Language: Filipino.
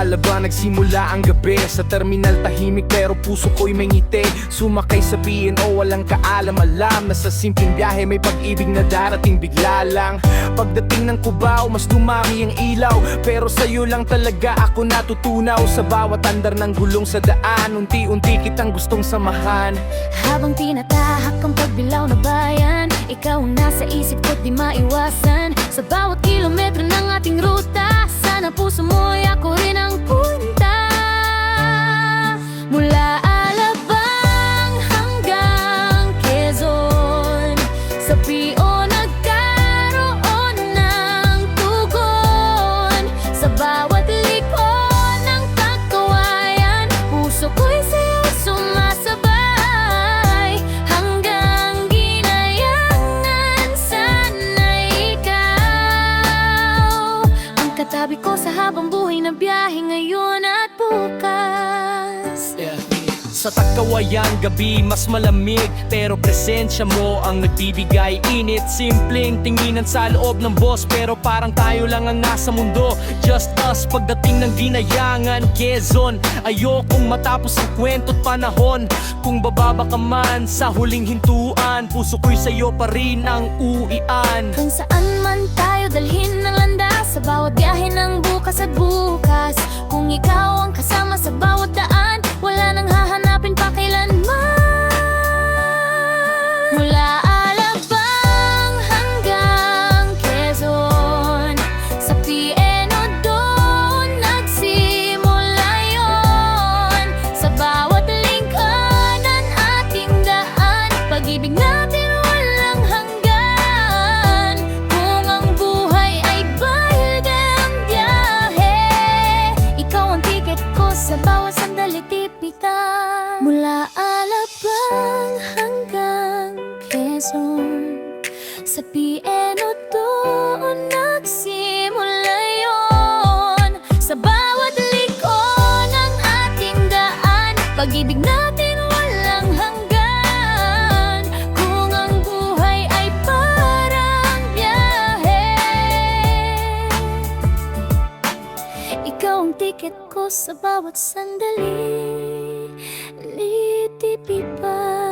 Alaba, nagsimula ang gabi sa terminal, tahimik pero puso ko'y may ngiti. Sumakay sa BNO, walang kaalam-alam na sa simpleng biyahe may pag-ibig na darating bigla lang. Pagdating ng Cubao, mas dumami ang ilaw, pero sa'yo lang talaga ako natutunaw. Sa bawat andar ng gulong sa daan, unti-unti kitang gustong samahan. Habang tinatahak ang pagbilaw na bayan, ikaw ang nasa isip ko't di maiwasan. Sa bawat kilometro ng ating ruta, sana puso mo ay ako rin ang punta. Mula Alabang hanggang Quezon, sa PO nagkaroon ng tugon. Sa bawat liko ng pagkawayan, puso ko'y sa'yo sumasabay. Hanggang ginayangan, sana'y ikaw ang katabi ko sa habang buhay na biyahe ngayon at bukas. Sa Tagkawayan, gabi mas malamig, pero presensya mo ang nagbibigay init. Simpleng tinginan sa loob ng bus, pero parang tayo lang ang nasa mundo. Just us pagdating ng Ginayangan, Quezon. Ayokong matapos ang kwento't panahon. Kung bababa ka man sa huling hintuan, puso ko'y sa'yo pa rin ang uwian. Kung saan man tayo dalhin ng landas, sa bawat biyahe ng bukas at bukas. Kung ikaw ang kasama sa bawat daan, wala nang hahanapin pa kailanman. Mula Alabang hanggang Quezon, sa PNO doon nagsimula yon. Sa bawat lingkod ng ating daan, pag-ibig natin walang hanggan. Kung ang buhay ay bayad ang biyahe, ikaw ang tiket ko sa bawat sandali tipitan. Mula Alabang hanggang Quezon, sa PNO doon nagsimula yon. Sa bawat liko ng ating daan, pag-ibig natin walang hanggan. Kung ang buhay ay parang biyahe, ikaw ang tiket ko sa bawat sandali, litipi pa.